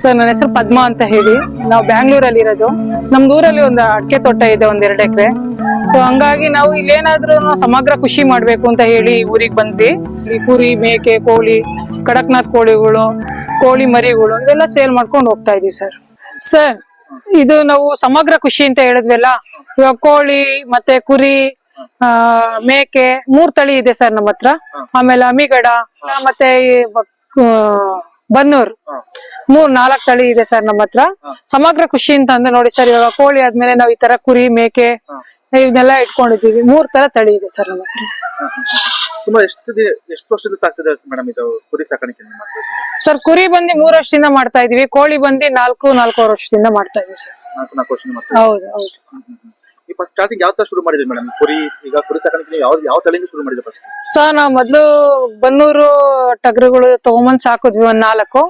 Sir ನನ್ನ ಹೆಸರು ಪದ್ಮಾ ಅಂತ ಹೇಳಿ. ನಾವು ಬ್ಯಾಂಗ್ಳೂರಲ್ಲಿ ಇರೋದು. ನಮ್ದು ಊರಲ್ಲಿ ಒಂದು ಅಡಿಕೆ ತೋಟ ಇದೆ, 1-2 ಎಕರೆ. ಸೊ ಹಂಗಾಗಿ ನಾವು ಇಲ್ಲೇನಾದ್ರೂ ಸಮಗ್ರ ಕೃಷಿ ಮಾಡ್ಬೇಕು ಅಂತ ಹೇಳಿ ಊರಿಗೆ ಬಂದ್ವಿ. ಈ ಕುರಿ, ಮೇಕೆ, ಕೋಳಿ, ಕಡಕ್ನಾಥ್ ಕೋಳಿಗಳು, ಕೋಳಿ ಮರಿಗಳು ಇವೆಲ್ಲ ಸೇಲ್ ಮಾಡ್ಕೊಂಡು ಹೋಗ್ತಾ ಇದೀವಿ ಸರ್. ಸರ್ ಇದು ನಾವು ಸಮಗ್ರ ಕೃಷಿ ಅಂತ ಹೇಳಿದ್ವಲ್ಲ, ಇವಾಗ ಕೋಳಿ ಮತ್ತೆ ಕುರಿ, ಮೇಕೆ 3 ತಳಿ ಇದೆ ಸರ್ ನಮ್ಮ ಹತ್ರ. ಆಮೇಲೆ ಅಮಿಗಡ ಮತ್ತೆ ಬನ್ನೂರ್ 4 ತಳಿ ಇದೆ ಸರ್ ನಮ್ಮ ಹತ್ರ. ಸಮಗ್ರ ಕೃಷಿ ಅಂತ ಅಂದ್ರೆ ನೋಡಿ ಸರ್, ಇವಾಗ ಕೋಳಿ ಆದ್ಮೇಲೆ ನಾವ್ ಈ ತರ ಕುರಿ, ಮೇಕೆ ಇವನ್ನೆಲ್ಲ ಇಟ್ಕೊಂಡಿದೀವಿ. 3 ತರ ತಳಿ ಇದೆ ಸರ್ ನಮ್ಮ ಹತ್ರ. ಸುಮಾರು ಎಷ್ಟು ವರ್ಷದಿಂದ ಸಾಕ್ತಿದೆ ಮೇಡಮ್ ಇದು ಕುರಿ ಸಾಕಾಣಿಕೆ? ಸರ್ ಕುರಿ ಬಂದು 3 ವರ್ಷದಿಂದ ಮಾಡ್ತಾ ಇದೀವಿ. ಕೋಳಿ ಬಂದು 4 ವರ್ಷದಿಂದ ಮಾಡ್ತಾ ಇದೀವಿ ಸರ್. 4 ವರ್ಷದಿಂದ ಹೌದು ಹೌದು. ಈಗ ಸ್ಟಾರ್ಟಿಂಗ್ ಯಾವ ತರ ಶುರು ಮಾಡಿದ್ರಿ ಮೇಡಮ್ ಕುರಿ? ಈಗ ಕುರಿ ಸಾಕಾಣಿಕೆ ಯಾವ ತಳಿಯಿಂದ ಶುರು ಮಾಡಿದ್ರಿ ಫಸ್ಟ್? ಸರ್ ನಾವ್ ಮೊದ್ಲು ಬನ್ನೂರು ಟಗರುಗಳು ತಗೊಂಬಂದ್ ಸಾಕಿದ್ವಿ 4.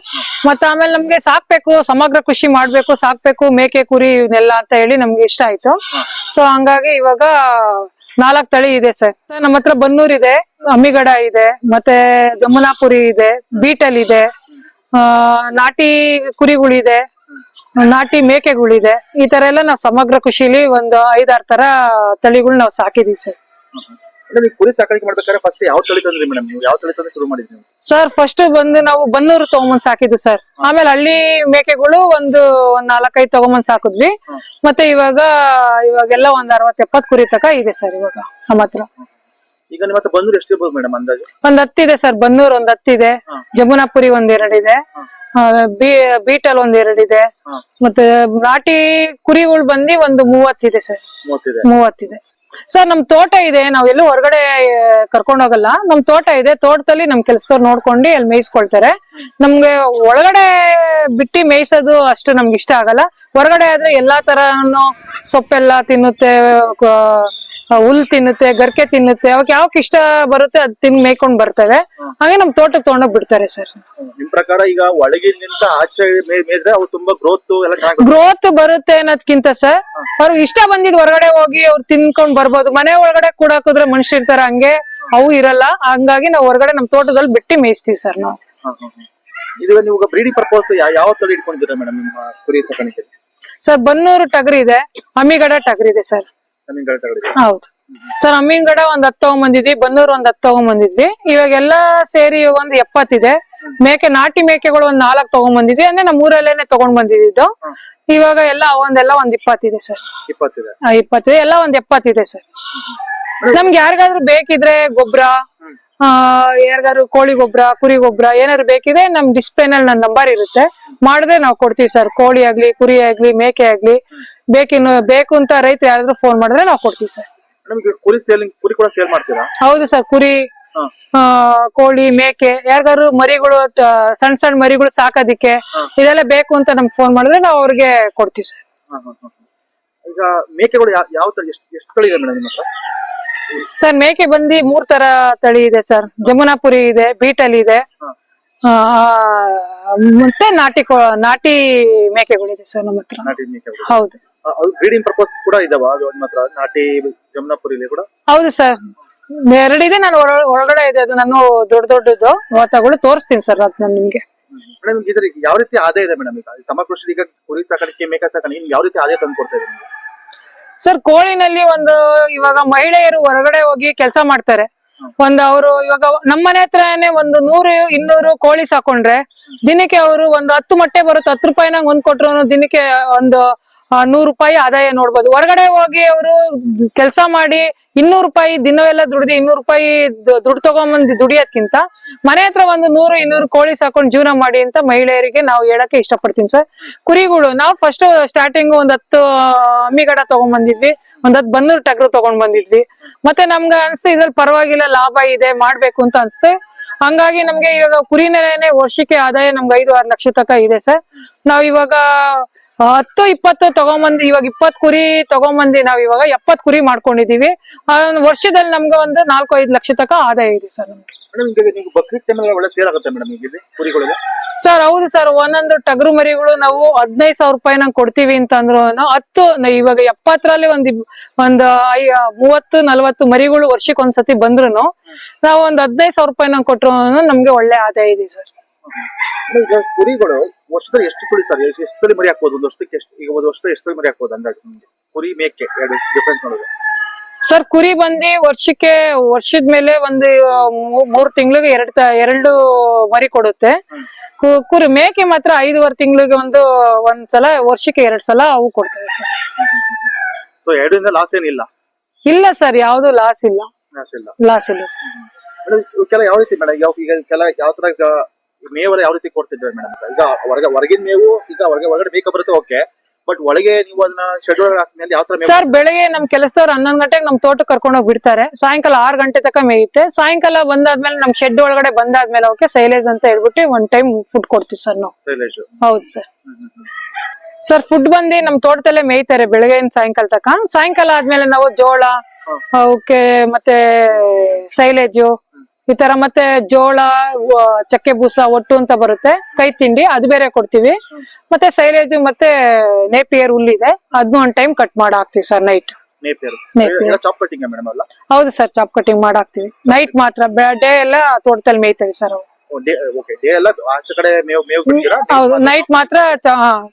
ಮತ್ತೆ ಆಮೇಲೆ ನಮ್ಗೆ ಸಾಕ್ಬೇಕು, ಸಮಗ್ರ ಕೃಷಿ ಮಾಡ್ಬೇಕು, ಸಾಕ್ಬೇಕು ಮೇಕೆ ಕುರಿ ಇವನ್ನೆಲ್ಲ ಅಂತ ಹೇಳಿ ನಮ್ಗೆ ಇಷ್ಟ ಆಯ್ತು. ಸೊ ಹಂಗಾಗಿ ಇವಾಗ 4 ತಳಿ ಇದೆ ಸರ್. ನಮ್ಮ ಹತ್ರ ಬನ್ನೂರ್ ಇದೆ, ಅಮ್ಮಿಗಡ ಇದೆ, ಮತ್ತೆ ಜಮುನಾಪುರಿ ಇದೆ, ಬೀಟಲ್ ಇದೆ, ನಾಟಿ ಕುರಿಗಳಿದೆ, ನಾಟಿ ಮೇಕೆಗಳಿದೆ. ಈ ತರ ಎಲ್ಲ ನಾವು ಸಮಗ್ರ ಕೃಷಿಲಿ ಒಂದು 5-6 ತರ ತಳಿಗಳು ನಾವು ಸಾಕಿದೀವಿ ಸರ್. ಕುರಿ ಸಾಕಾಣಿಕೆ ಮಾಡ್ಬೇಕಾದ್ರೆ ಫಸ್ಟ್ ಯಾವ ತಳಿ ತಂದ್ರಿ ಮೇಡಮ್? ನೀವು ಯಾವ ತಳಿ ತಂದ್ರೆ ಶುರು ಮಾಡಿದ್ರಿ ಸರ್? ಫಸ್ಟ್ ಬಂದು ನಾವು ಬನ್ನೂರು ತಗೊಂಬಂದ್ ಸಾಕಿದ್ವಿ ಸರ್. ಆಮೇಲೆ ಹಳ್ಳಿ ಮೇಕೆಗಳು ಒಂದು 4-5 ತಗೊಂಬಂದ್ ಸಾಕಿದ್ವಿ. ಮತ್ತೆ ಇವಾಗೆಲ್ಲ ಒಂದ್ 60-70 ಕುರಿ ತಕ ಇದೆ ಸರ್ ಇವಾಗ ನಮ್ಮ ಹತ್ರ. ಈಗ ನಿಮ್ಮ ಹತ್ರ ಬನ್ನೂರು ಎಷ್ಟು ಇರ್ಬೋದು ಮೇಡಮ್ ಅಂದಾಜು? ಒಂದ್ 10 ಇದೆ ಸರ್. ಬನ್ನೂರ್ ಒಂದ್ 10 ಇದೆ, ಜಮುನಾಪುರಿ 1-2 ಇದೆ, ಬೀಟಲ್ 1-2 ಇದೆ, ಮತ್ತೆ ನಾಟಿ ಕುರಿಗಳು ಬಂದು ಒಂದು 30 ಇದೆ ಸರ್. 30 ಇದೆ ಸರ್. ನಮ್ ತೋಟ ಇದೆ, ನಾವೆಲ್ಲೂ ಹೊರಗಡೆ ಕರ್ಕೊಂಡ್ ಹೋಗಲ್ಲ. ನಮ್ ತೋಟ ಇದೆ, ತೋಟದಲ್ಲಿ ನಮ್ ಕೆಲ್ಸದವ್ರು ನೋಡ್ಕೊಂಡು ಅಲ್ಲಿ ಮೇಯಿಸ್ಕೊಳ್ತಾರೆ. ನಮ್ಗೆ ಒಳಗಡೆ ಬಿಟ್ಟಿ ಮೇಯ್ಸೋದು ಅಷ್ಟು ನಮ್ಗೆ ಇಷ್ಟ ಆಗಲ್ಲ. ಹೊರಗಡೆ ಆದ್ರೆ ಎಲ್ಲಾ ತರನು ಸೊಪ್ಪೆಲ್ಲ ತಿನ್ನುತ್ತೆ, ಹುಲ್ ತಿನ್ನುತ್ತೆ, ಗರ್ಕೆ ತಿನ್ನುತ್ತೆ. ಅವಕ್ಕೆ ಯಾವಕ್ ಇಷ್ಟ ಬರುತ್ತೆ ಅದ್ ತಿಂದ್ ಮೇಯ್ಕೊಂಡ್ ಬರ್ತವೆ. ಹಾಗೆ ನಮ್ ತೋಟಕ್ಕೆ ತಗೊಂಡೋಗ್ ಬಿಡ್ತಾರೆ ಸರ್. ನಿಮ್ ಪ್ರಕಾರ ಈಗ ಒಳಗಿನಿಂದ ಆಚೆ ಮೇಯ್ದ್ರೆ ಅವು ತುಂಬಾ ಗ್ರೋತ್ ಬರುತ್ತೆ ಅನ್ನೋದ್ಕಿಂತ ಸರ್, ಅವ್ರಿಗೆ ಇಷ್ಟ ಬಂದಿದ್ ಹೊರಗಡೆ ಹೋಗಿ ಅವ್ರು ತಿನ್ಕೊಂಡ್ ಬರ್ಬೋದು. ಮನೆ ಒಳಗಡೆ ಕೂಡ ಹಾಕಿದ್ರೆ ಮನುಷ್ಯ ಇರ್ತಾರ, ಹಂಗೆ ಅವು ಇರಲ್ಲ. ಹಂಗಾಗಿ ನಾವ್ ಹೊರಗಡೆ ನಮ್ ತೋಟದಲ್ಲಿ ಬಿಟ್ಟಿ ಮೇಯಿಸ್ತೀವಿ ಸರ್ ನಾವು. ಈಗ ನೀವು ಬ್ರೀಡಿಂಗ್ ಪರ್ಪಸ್ ಯಾವ ತಳಿ ಇಟ್ಕೊಂಡಿದ್ದೀರಾ ಮೇಡಮ್ ನಿಮ್ಮ ಕುರಿ ಸಾಕಾಣಿಕೆ? ಸರ್ ಬನ್ನೂರು ಟಗರ್ ಇದೆ, ಅಮ್ಮಿಗಡ ಟಗರ್ ಇದೆ ಸರ್. ಹೌದು ಸರ್. ಅಮ್ಮಿಗಡ ಒಂದ್ 10 ತಗೊಂಬಂದಿದ್ವಿ, ಬನ್ನೂರು ಒಂದ್ 10 ತಗೊಂಬಂದಿದ್ವಿ. ಇವಾಗೆಲ್ಲಾ ಸೇರಿ ಒಂದು 70 ಇದೆ. ಮೇಕೆ, ನಾಟಿ ಮೇಕೆಗಳು ಒಂದ್ 4 ತಗೊಂಬಂದಿದ್ವಿ. ಅಂದ್ರೆ ನಮ್ಮ ಊರಲ್ಲೇನೆ ತಗೊಂಡ್ ಬಂದಿದ್ದು. ಇವಾಗ ಎಲ್ಲ ಒಂದ್ 20 ಇದೆ ಸರ್. 20 ಎಲ್ಲ ಒಂದ್ 70 ಇದೆ ಸರ್. ನಮ್ಗೆ ಯಾರಿಗಾದ್ರೂ ಬೇಕಿದ್ರೆ ಗೊಬ್ಬರ, ಯಾರಿಗಾದ್ರು ಕೋಳಿ ಗೊಬ್ಬರ, ಕುರಿ ಗೊಬ್ಬರ ಏನಾದ್ರು ಬೇಕಿದ್ರೆ ನಮ್ ಡಿಸ್ಪ್ಲೇ ನಲ್ಲಿ ನನ್ನ ನಂಬರ್ ಇರುತ್ತೆ, ಮಾಡಿದ್ರೆ ನಾವು ಕೊಡ್ತೀವಿ ಸರ್. ಕೋಳಿ ಆಗ್ಲಿ, ಕುರಿ ಆಗ್ಲಿ, ಮೇಕೆ ಆಗ್ಲಿ ಬೇಕು ಅಂತ ರೈತ ಯಾರಾದ್ರೂ ಫೋನ್ ಮಾಡಿದ್ರೆ ನಾವು ಕೊಡ್ತೀವಿ ಸರ್. ಕುರಿ ಕೂಡ ಸೇಲ್ ಮಾಡ್ತೀರಾ? ಹೌದು ಸರ್. ಕುರಿ, ಕೋಳಿ, ಮೇಕೆ ಯಾರಿಗಾದ್ರು ಮರಿಗಳು, ಸಣ್ಣ ಮರಿಗಳು ಸಾಕೋದಿಕ್ಕೆ ಇದೆಲ್ಲ ಬೇಕು ಅಂತ ನಮ್ಗೆ ಫೋನ್ ಮಾಡಿದ್ರೆ ನಾವು ಅವ್ರಿಗೆ ಕೊಡ್ತೀವಿ ಸರ್. ಈಗ ಮೇಕೆಗಳು ಯಾವ ತಳಿ, ಎಷ್ಟು ತಳಿ ಇದೆ ಮೇಡಮ್ ನಿಮ್ಮ ಹತ್ರ? ಸರ್ ಮೇಕೆ ಬಂದು 3 ತರ ತಳಿ ಇದೆ ಸರ್. ಜಮುನಾಪುರಿ ಇದೆ, ಬೀಟಲ್ ಇದೆ, ಮತ್ತೆ ನಾಟಿ ಮೇಕೆಗಳಿದೆ ಸರ್ ನಮ್ಮ ಹತ್ರ. ಹೌದು. ಬ್ರೀಡಿಂಗ್ ಪರ್ಪಸ್ ಕೂಡ ಇದಾವ ನಿಮ್ಮ ಹತ್ರ? ನಾಟಿ ಜಮುನಾಪುರಿ ಕೂಡ? ಹೌದು ಸರ್, 2 ಇದೆ. ನಾನು ಒಳಗಡೆ ಇದೆ, ಅದು ನಾನು ದೊಡ್ಡದು ತಗೊಳ್ಳಿ ತೋರಿಸ್ತೀನಿ ಸರ್. ಅದ್ ನಾನು ನಿಮ್ಗೆ ಯಾವ ರೀತಿ ಆದಾಯ ಇದೆ ಮೇಡಮ್? ಈಗ ಸಮಗ್ರ ಕೃಷಿ, ಈಗ ಕುರಿ ಸಾಕಾಣಿಕೆ, ಮೇಕೆ ಸಾಕಾಣಿಕೆ ಯಾವ ರೀತಿ ಆದಾಯ ತಂದು ಕೊಡ್ತಾ ಇದೆ ಸರ್? ಕೋಳಿನಲ್ಲಿ ಇವಾಗ ಮಹಿಳೆಯರು ಹೊರಗಡೆ ಹೋಗಿ ಕೆಲಸ ಮಾಡ್ತಾರೆ. ಅವರು ಇವಾಗ ನಮ್ಮನೆ ಹತ್ರನೇ 100-200 ಕೋಳಿ ಸಾಕೊಂಡ್ರೆ ದಿನಕ್ಕೆ ಅವರು ಒಂದು 10 ಮೊಟ್ಟೆ ಬರುತ್ತೆ. 10 ರೂಪಾಯಿನಾಗ 1 ಕೊಟ್ರು ದಿನಕ್ಕೆ ಒಂದು 100 ರೂಪಾಯಿ ಆದಾಯ ನೋಡ್ಬೋದು. ಹೊರಗಡೆ ಹೋಗಿ ಅವರು ಕೆಲಸ ಮಾಡಿ 200 ರೂಪಾಯಿ ದಿನವೆಲ್ಲ ದುಡ್ದು 200 ರೂಪಾಯಿ ದುಡ್ಡು ತಗೊಂಬಂದು ದುಡಿಯೋದ್ಕಿಂತ ಮನೆ ಹತ್ರ 100-200 ಕೋಳಿ ಸಾಕೊಂಡು ಜೀವನ ಮಾಡಿ ಅಂತ ಮಹಿಳೆಯರಿಗೆ ನಾವು ಹೇಳಕ್ಕೆ ಇಷ್ಟಪಡ್ತೀನಿ ಸರ್. ಕುರಿಗಳು ನಾವು ಫಸ್ಟ್ ಸ್ಟಾರ್ಟಿಂಗ್ ಒಂದ್ 10 ಅಮ್ಮಿಗಡ ತಗೊಂಡ್ಬಂದಿದ್ವಿ, ಒಂದ್ 10 ಬನ್ನೂರು ಟಗರು ತಗೊಂಡ್ ಬಂದಿದ್ವಿ. ಮತ್ತೆ ನಮ್ಗೆ ಅನ್ಸ್ತು ಇದ್ರಲ್ಲಿ ಪರವಾಗಿಲ್ಲ, ಲಾಭ ಇದೆ, ಮಾಡ್ಬೇಕು ಅಂತ ಅನ್ಸುತ್ತೆ. ಹಂಗಾಗಿ ನಮ್ಗೆ ಇವಾಗ ಕುರಿನೇನೆ ವರ್ಷಕ್ಕೆ ಆದಾಯ ನಮ್ಗೆ 5-6 ಲಕ್ಷ ತಕ ಇದೆ ಸರ್. ನಾವ್ ಇವಾಗ 10-20 ತಗೊಂಬಂದಿ, ಇವಾಗ 20 ಕುರಿ ತಗೊಂಬಂದಿ ನಾವ್ ಇವಾಗ 70 ಕುರಿ ಮಾಡ್ಕೊಂಡಿದೀವಿ. ವರ್ಷದಲ್ಲಿ ನಮ್ಗೆ ಒಂದು 4-5 ಲಕ್ಷ ತಕ ಆದಾಯ ಇದೆ ಸರ್ ನಮ್ಗೆ. ಸರ್ ಹೌದು ಸರ್. ಒಂದೊಂದು ಟಗರು ಮರಿಗಳು ನಾವು 15,000 ರೂಪಾಯಿ ನಂಗೆ ಕೊಡ್ತೀವಿ ಅಂತಂದ್ರು 10 ಇವಾಗ 70ರಲ್ಲಿ ಒಂದು 30-40 ಮರಿಗಳು ವರ್ಷಕ್ಕೆ ಒಂದ್ಸತಿ ಬಂದ್ರು ನಾವು ಒಂದು 15,000 ರೂಪಾಯಿ ನಂಗೆ ಕೊಟ್ರು ನಮ್ಗೆ ಒಳ್ಳೆ ಆದಾಯ ಇದೆ ಸರ್. ಈಗ ಕುರಿಗಳು ವರ್ಷದಲ್ಲಿ ಎಷ್ಟು ಸುಳಿ ಸರ್, ಎಷ್ಟು ಸಲ ಮರಿ ಹಾಕ್ಬೋದು? ಒಂದು ವರ್ಷಕ್ಕೆ ಎಷ್ಟು, ಈಗ ಒಂದು ವರ್ಷದಲ್ಲಿ ಎಷ್ಟು ಸಲ ಮರಿ ಹಾಕ್ಬೋದು ಅಂದಾಜು ನಿಮ್ಗೆ? ಕುರಿ ಮೇಕೆ ಎರಡು ಡಿಫ್ರೆನ್ಸ್ ನೋಡಿದ್ರೆ. ಸರ್ ಕುರಿ ಬಂದು ವರ್ಷದ ಮೇಲೆ ಒಂದು 3 ತಿಂಗಳಿಗೆ ಎರಡು ಮರಿ ಕೊಡುತ್ತೆ. ಕುರಿ ಮೇಕೆ ಮಾತ್ರ 5.5 ತಿಂಗಳಿಗೆ ಒಂದ್ಸಲ, ವರ್ಷಕ್ಕೆ 2 ಸಲ ಅವು ಕೊಡ್ತವೆ ಸರ್. ಸೊ ಎರಡರಿಂದ ಲಾಸ್ ಏನಿಲ್ಲ? ಇಲ್ಲ ಸರ್, ಯಾವ್ದು ಲಾಸ್ ಇಲ್ಲ. ಲಾಸ್ ಇಲ್ಲ ಸರ್. ಇವಕ್ಕೆಲ್ಲ ಯಾವ ರೀತಿ ಮೇಡಮ್, ಈಗ ಕೆಲ ಯಾವ ತರ ಈಗ ಮೇವೆಲ್ಲ ಯಾವ ರೀತಿ ಕೊಡ್ತಿದ್ದೇವೆ ಮೇಡಮ್? ಈಗ ಹೊರಗಿನ ಮೇವು, ಈಗ ಹೊರಗಡೆ ಮೇಕ ಬರುತ್ತೆ ಓಕೆ, ಬಟ್ ಒಳಗೆ ನೀವು ಅದನ್ನ ಶೆಡ್ ಒಳಗೆ ಹಾಕಿದ್ಮೇಲೆ ಯಾವ ತರ ಮೇವು? ಸರ್ ಬೆಳಗ್ಗೆ ನಮ್ ಕೆಲಸದವ್ರು 11 ಗಂಟೆಗೆ ನಮ್ ತೋಟಕ್ಕೆ ಕರ್ಕೊಂಡು ಹೋಗಿ ಬಿಡ್ತಾರೆ. ಸಾಯಂಕಾಲ 6 ಗಂಟೆ ತನಕ ಮೇಯುತ್ತೆ. ಸಾಯಂಕಾಲ ಬಂದಾದ್ಮೇಲೆ ನಮ್ ಶೆಡ್ ಒಳಗಡೆ ಬಂದಾದ್ಮೇಲೆ ಅವಕ್ಕೆ ಸೈಲೇಜ್ ಅಂತ ಹೇಳ್ಬಿಟ್ಟು 1 ಟೈಮ್ ಫುಡ್ ಕೊಡ್ತೀವಿ ಸರ್ ನಾವು. ಹೌದು ಸರ್. ಸರ್ ಫುಡ್ ಬಂದು ನಮ್ ತೋಟದಲ್ಲೇ ಮೇಯ್ತಾರೆ ಬೆಳಗ್ಗೆಯಿಂದ ಸಾಯಂಕಾಲ ತನಕ. ಸಾಯಂಕಾಲ ಆದ್ಮೇಲೆ ನಾವು ಜೋಳ ಅವಕ್ಕೆ ಮತ್ತೆ ಸೈಲೇಜು ಈ ತರ, ಮತ್ತೆ ಜೋಳ, ಚಕ್ಕೆ ಬೂಸ, ಒಟ್ಟು ಅಂತ ಬರುತ್ತೆ ಕೈ ತಿಂಡಿ, ಅದು ಬೇರೆ ಕೊಡ್ತೀವಿ. ಮತ್ತೆ ಸೈಲೇಜ್ ಮತ್ತೆ ನೇಪಿಯರ್ ಹುಲ್ಲಿದೆ, ಅದನ್ನ 1 ಟೈಮ್ ಕಟ್ ಮಾಡಿ ಹಾಕ್ತಿವಿ ಸರ್ ನೈಟ್. ಹೌದು ಸರ್, ಚಾಪ್ ಕಟಿಂಗ್ ಮಾಡಾಕ್ತಿವಿ ನೈಟ್ ಮಾತ್ರ. ಡೇ ಎಲ್ಲ ತೋಟದಲ್ಲಿ ಮೇಯ್ತೇವೆ ಸರ್ ಅವು. ಹೌದು, ನೈಟ್ ಮಾತ್ರ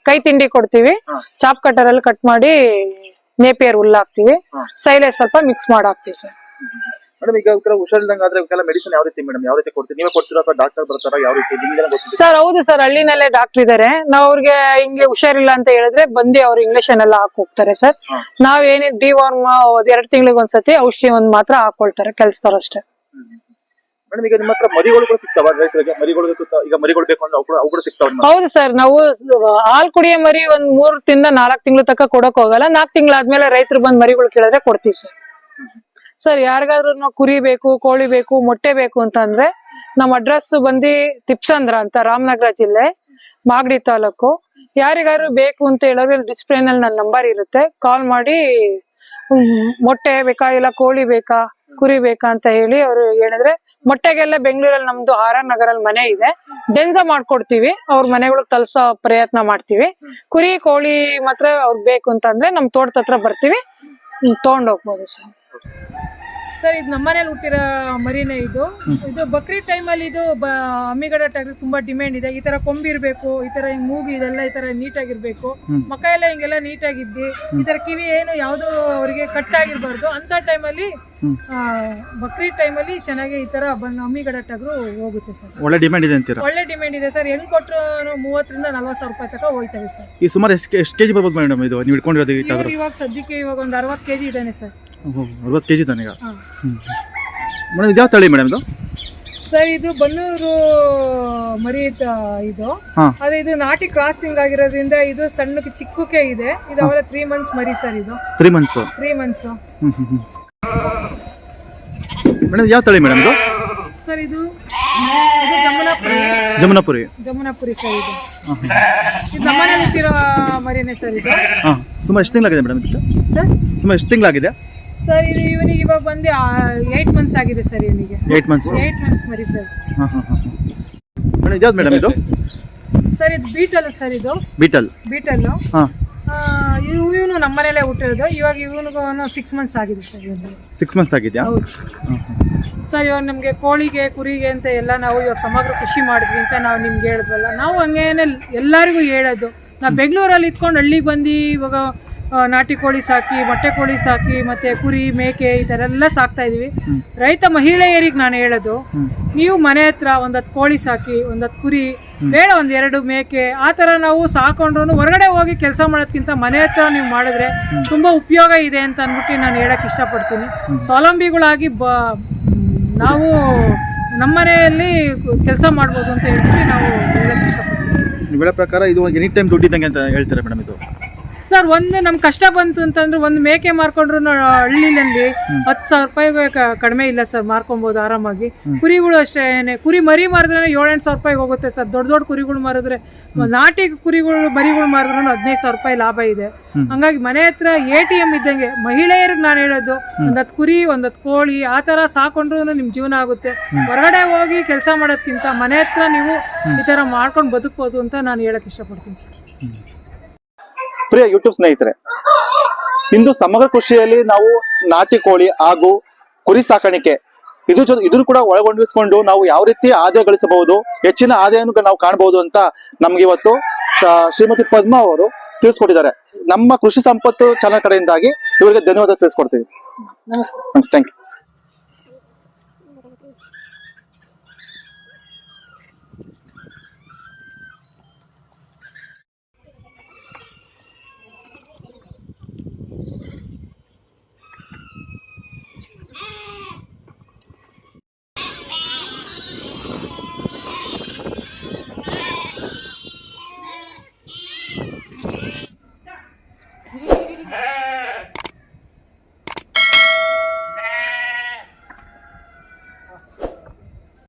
ಕೈ ತಿಂಡಿ ಕೊಡ್ತೀವಿ. ಚಾಪ್ ಕಟರ್ ಅಲ್ಲಿ ಕಟ್ ಮಾಡಿ ನೇಪಿಯರ್ ಹುಲ್ಲು ಹಾಕ್ತಿವಿ, ಸೈಲೇಜ್ ಸ್ವಲ್ಪ ಮಿಕ್ಸ್ ಮಾಡಿ ಹಾಕ್ತಿವಿ ಸರ್. ಮೇಡಮ್ ಈಗ ಹುಷಾರಿಲ್ದಂಗೆ ಆದ್ರೆ ಮೆಡಿಸಿನ್ ಯಾವ ರೀತಿ ಮೇಡಮ್, ಯಾವ ರೀತಿ ಕೊಡ್ತೀವಿ? ನೀವೇ ಕೊಡ್ತೀರಾ ಅಥವಾ ಡಾಕ್ಟರ್ ಬರ್ತಾರ? ಯಾವ ರೀತಿ ಸರ್? ಹೌದು ಸರ್, ಹಳ್ಳಿನಲ್ಲೇ ಡಾಕ್ಟರ್ ಇದಾರೆ. ನಾವ್ ಅವ್ರಿಗೆ ಹಿಂಗೆ ಹುಷಾರಿಲ್ಲ ಅಂತ ಹೇಳಿದ್ರೆ ಬಂದು ಅವ್ರು ಇಂಜೆಕ್ಷನ್ ಎಲ್ಲ ಹಾಕಿ ಹೋಗ್ತಾರೆ ಸರ್. ನಾವ್ ಏನೇ ಡಿವಾರ್ಮ್ 2 ತಿಂಗಳಿಗೆ ಒಂದ್ಸತಿ ಔಷಧಿ ಮಾತ್ರ ಹಾಕೊಳ್ತಾರೆ ಕೆಲ್ಸದವ್ರು ಅಷ್ಟೇ. ಮೇಡಮ್ ಈಗ ನಿಮ್ಮ ಹತ್ರ ಮರಿಗಳು ಕೂಡ ಸಿಗ್ತಾವ ರೈತರಿಗೆ? ಮರಿಗಳು ಈಗ ಮರಿಗಳು ಬೇಕು ಅಂದ್ರೆ ಅವು ಕೂಡ ಸಿಗ್ತಾವ? ಹೌದು ಸರ್, ನಾವು ಹಾಲ್ ಕುಡಿಯೋ ಮರಿ 3 ರಿಂದ 4 ತಿಂಗಳು ತನಕ ಕೊಡಕ್ ಹೋಗಲ್ಲ. 4 ತಿಂಗಳಾದ್ಮೇಲೆ ರೈತರು ಬಂದ್ ಮರಿಗಳು ಕೇಳಿದ್ರೆ ಕೊಡ್ತೀವಿ ಸರ್. ಸರ್ ಯಾರಿಗಾದ್ರೂ ಕುರಿ ಬೇಕು, ಕೋಳಿ ಬೇಕು, ಮೊಟ್ಟೆ ಬೇಕು ಅಂತಂದ್ರೆ ನಮ್ಮ ಅಡ್ರೆಸ್ ಬಂದು ತಿಪ್ಸಂದ್ರ ಅಂತ, ರಾಮನಗರ ಜಿಲ್ಲೆ, ಮಾಗಡಿ ತಾಲೂಕು. ಯಾರಿಗಾದ್ರು ಬೇಕು ಅಂತ ಹೇಳಿದ್ರೆ ಡಿಸ್ಪ್ಲೇ ನಲ್ಲಿ ನನ್ನ ನಂಬರ್ ಇರುತ್ತೆ, ಕಾಲ್ ಮಾಡಿ ಮೊಟ್ಟೆ ಬೇಕಾ ಇಲ್ಲ ಕೋಳಿ ಬೇಕಾ ಕುರಿ ಬೇಕಾ ಅಂತ ಹೇಳಿ ಅವ್ರು ಹೇಳಿದ್ರೆ, ಮೊಟ್ಟೆಗೆಲ್ಲ ಬೆಂಗಳೂರಲ್ಲಿ ನಮ್ದು RR ನಗರಲ್ಲಿ ಮನೆ ಇದೆ, ಡೆನ್ಸ ಮಾಡ್ಕೊಡ್ತೀವಿ. ಅವ್ರ ಮನೆಗಳಿಗೆ ತಲುಪಿಸೋ ಪ್ರಯತ್ನ ಮಾಡ್ತೀವಿ. ಕುರಿ ಕೋಳಿ ಮಾತ್ರ ಅವ್ರಿಗೆ ಬೇಕು ಅಂತಂದ್ರೆ ನಮ್ ತೋಟದ ಹತ್ರ ಬರ್ತೀವಿ, ತಗೊಂಡೋಗ್ಬೋದು ಸರ್. ಸರ್ ಇದು ನಮ್ಮನೇಲಿ ಹುಟ್ಟಿರೋ ಮರಿನೇ. ಇದು ಬಕ್ರೀದ್ ಟೈಮಲ್ಲಿ ಇದು ಅಮ್ಮಿಗಡ ಟೈಮ್ ತುಂಬಾ ಡಿಮ್ಯಾಂಡ್ ಇದೆ. ಈ ತರ ಕೊಂಬಿರ್ಬೇಕು, ಈ ತರ ಹಿಂಗ್ ಮೂಗು ಇದೆಲ್ಲ ಈ ತರ ನೀಟಾಗಿರ್ಬೇಕು, ಮಕ್ಕ ಎಲ್ಲ ಹಿಂಗೆಲ್ಲ ನೀಟಾಗಿದ್ದಿ, ಈ ತರ ಕಿವಿ ಏನು ಯಾವ್ದು ಅವ್ರಿಗೆ ಕಟ್ ಆಗಿರ್ಬಾರ್ದು ಅಂತ ಟೈಮಲ್ಲಿ, ಬಕ್ರೀದ್ ಟೈಮಲ್ಲಿ ಚೆನ್ನಾಗಿ ಈ ತರ ಅಮ್ಮಿಗಡ ಟಗರು ಹೋಗುತ್ತೆ ಸರ್. ಒಳ್ಳೆ ಡಿಮ್ಯಾಂಡ್ ಇದೆ ಅಂತೀರಾ? ಒಳ್ಳೆ ಡಿಮ್ಯಾಂಡ್ ಇದೆ ಸರ್. ಹೆಂಗ್ ಕೊಟ್ಟರು 30 ರಿಂದ 40 ಸಾವಿರ ರೂಪಾಯಿ ತನಕ ಹೋಯ್ತವೆ ಸರ್. ಈ ಸುಮಾರು ಎಷ್ಟು ಕೆಜಿ ಬರ್ಬೋದು ಮೇಡಮ್ ಇದು ನೀವು ಇಟ್ಕೊಂಡಿರೋದು? ಇವಾಗ ಸದ್ಯಕ್ಕೆ ಒಂದು 60 kg ಇದಾನೆ ಸರ್. 60 kg ತಾನೆ ಈಗ? ಮೇಡಮ್ ಇದು ಯಾವ ತಳಿ ಮೇಡಮ್ ಇದು? ಸರ್ ಇದು ಬನ್ನೂರು ಮರಿ ಇದು. ಅದೇ ಇದು ನಾಟಿ ಕ್ರಾಸಿಂಗ್ ಆಗಿರೋದ್ರಿಂದ ಇದು ಸಣ್ಣ ಚಿಕ್ಕಕ್ಕೆ ಇದೆ. ಇದು ಅವರ 3 ಮಂತ್ಸ್ ಮರಿ ಸರ್. ಇದು 3 ಮಂತ್ಸ್. ಮೇಡಮ್ ಯಾವ ತಳಿ ಮೇಡಮ್ ಇದು? ಸರ್ ಇದು ಜಮುನಾಪುರಿ ಸರ್. ಇದು ನಮ್ಮನೆ ಹುಟ್ಟಿರೋ ಮರಿನೇ ಸರ್. ಇದು ಸುಮಾರು ಎಷ್ಟು ತಿಂಗಳಾಗಿದೆ ಮೇಡಮ್ ಇದು? ಸರ್ ಸುಮಾರು ಎಷ್ಟು ತಿಂಗಳಾಗಿದೆ ಸರ್? ಇದು ಇವನಿಗೆ ಇವಾಗ ಬಂದು 8 ಮಂತ್ಸ್ ಆಗಿದೆ ಸರ್. ಇವನಿಗೆ 8 ಮಂತ್ಸ್ ಮರಿ ಸರ್. ಮೇಡಮ್ ಇದ್ಯಾವ್ದು ಮೇಡಮ್ ಇದು? ಸರ್ ಇದು ಬೀಟಲ್ ಸರ್. ಇದು ಬೀಟಲ್. ಇವನು ನಮ್ಮನೇಲೆ ಹುಟ್ಟಿರೋದು. ಇವಾಗ ಇವನಿಗೂ 6 ಮಂತ್ಸ್ ಆಗಿದೆ ಸರ್. 6 ಮಂತ್ಸ್ ಆಗಿದೆಯಾ? ಹೌದು ಸರ್. ಇವಾಗ ನಮಗೆ ಕೋಳಿಗೆ ಕುರಿಗೆ ಅಂತ ಎಲ್ಲ ನಾವು ಇವಾಗ ಸಮಗ್ರ ಕೃಷಿ ಮಾಡಿದ್ವಿ ಅಂತ ನಾವು ನಿಮ್ಗೆ ಹೇಳಿದ್ವಲ್ಲ, ನಾವು ಹಂಗೇನೆ ಎಲ್ಲರಿಗೂ ಹೇಳೋದು. ನಾವು ಬೆಂಗಳೂರಲ್ಲಿ ಇದ್ಕೊಂಡು ಹಳ್ಳಿಗೆ ಬಂದು ಇವಾಗ ನಾಟಿ ಕೋಳಿ ಸಾಕಿ, ಮೊಟ್ಟೆ ಕೋಳಿ ಸಾಕಿ, ಮತ್ತೆ ಕುರಿ ಮೇಕೆ ಈ ತರ ಎಲ್ಲ ಸಾಕ್ತಾ ಇದೀವಿ. ರೈತ ಮಹಿಳೆಯರಿಗೆ ನಾನು ಹೇಳೋದು, ನೀವು ಮನೆ ಹತ್ರ 10 ಕೋಳಿ ಸಾಕಿ, 10 ಕುರಿ, ಬೇಡ 2 ಮೇಕೆ, ಆ ತರ ನಾವು ಸಾಕೊಂಡ್ರು ಹೊರಗಡೆ ಹೋಗಿ ಕೆಲಸ ಮಾಡೋದ್ಕಿಂತ ಮನೆ ಹತ್ರ ನೀವು ಮಾಡಿದ್ರೆ ತುಂಬಾ ಉಪಯೋಗ ಇದೆ ಅಂತ ಅಂದ್ಬಿಟ್ಟು ನಾನು ಹೇಳಕ್ ಇಷ್ಟಪಡ್ತೀನಿ. ಸ್ವಾವಲಂಬಿಗಳಾಗಿ ನಾವು ನಮ್ಮ ಮನೆಯಲ್ಲಿ ಕೆಲಸ ಮಾಡ್ಬೋದು ಅಂತ ಹೇಳ್ಬಿಟ್ಟು ನಾವು ಹೇಳಕ್ ಇಷ್ಟಪಡ್ತೀವಿ. ನಿಮ್ಮ ಪ್ರಕಾರ ಇದು ಎನಿ ಟೈಮ್ ದುಡ್ಡಿದ್ದಂಗೆ ಅಂತ ಹೇಳ್ತಾರೆ ಮೇಡಮ್ ಇದು? ಸರ್ ನಮ್ ಕಷ್ಟ ಬಂತು ಅಂತಂದ್ರೆ ಒಂದು ಮೇಕೆ ಮಾರ್ಕೊಂಡ್ರು ಹಳ್ಳಿನಲ್ಲಿ 10,000 ರೂಪಾಯಿಗೆ ಕಡಿಮೆ ಇಲ್ಲ ಸರ್, ಮಾರ್ಕೊಬಹುದು ಆರಾಮಾಗಿ. ಕುರಿಗಳು ಅಷ್ಟೇ, ಕುರಿ ಮರಿ ಮಾರಿದ್ರೆ 7-8 ಸಾವಿರ ರೂಪಾಯಿಗೆ ಹೋಗುತ್ತೆ ಸರ್. ದೊಡ್ಡ ಕುರಿಗಳು ಮಾರಿದ್ರೆ, ನಾಟಿ ಕುರಿಗಳು ಮರಿಗಳು ಮಾರಿದ್ರು 15,000 ರೂಪಾಯಿ ಲಾಭ ಇದೆ. ಹಂಗಾಗಿ ಮನೆ ಹತ್ರ ATM ಇದ್ದಂಗೆ ಮಹಿಳೆಯರಿಗೆ ನಾನು ಹೇಳೋದು, 10 ಕುರಿ 10 ಕೋಳಿ ಆ ತರ ಸಾಕೊಂಡ್ರು ನಿಮ್ ಜೀವನ ಆಗುತ್ತೆ. ಹೊರಗಡೆ ಹೋಗಿ ಕೆಲಸ ಮಾಡೋದ್ಕಿಂತ ಮನೆ ಹತ್ರ ನೀವು ಈ ತರ ಮಾಡ್ಕೊಂಡು ಬದುಕಬಹುದು ಅಂತ ನಾನು ಹೇಳಕ್ ಇಷ್ಟಪಡ್ತೀನಿ ಸರ್. ಪ್ರಿಯ ಯೂಟ್ಯೂಬ್ ಸ್ನೇಹಿತರೆ, ಇಂದು ಸಮಗ್ರ ಕೃಷಿಯಲ್ಲಿ ನಾವು ನಾಟಿ ಕೋಳಿ ಹಾಗೂ ಕುರಿ ಸಾಕಾಣಿಕೆ ಇದನ್ನು ಕೂಡ ಒಳಗೊಂಡಿಸ್ಕೊಂಡು ನಾವು ಯಾವ ರೀತಿ ಆದಾಯ ಗಳಿಸಬಹುದು, ಹೆಚ್ಚಿನ ಆದಾಯವನ್ನು ನಾವು ಕಾಣಬಹುದು ಅಂತ ನಮ್ಗೆ ಇವತ್ತು ಶ್ರೀಮತಿ ಪದ್ಮಾ ಅವರು ತಿಳಿಸ್ಕೊಟ್ಟಿದ್ದಾರೆ. ನಮ್ಮ ಕೃಷಿ ಸಂಪತ್ತು ಚಾನಲ್ ಕಡೆಯಿಂದಾಗಿ ಇವರಿಗೆ ಧನ್ಯವಾದ ತಿಳಿಸ್ಕೊಡ್ತೀವಿ. ನಮಸ್ತೆ. Thank you.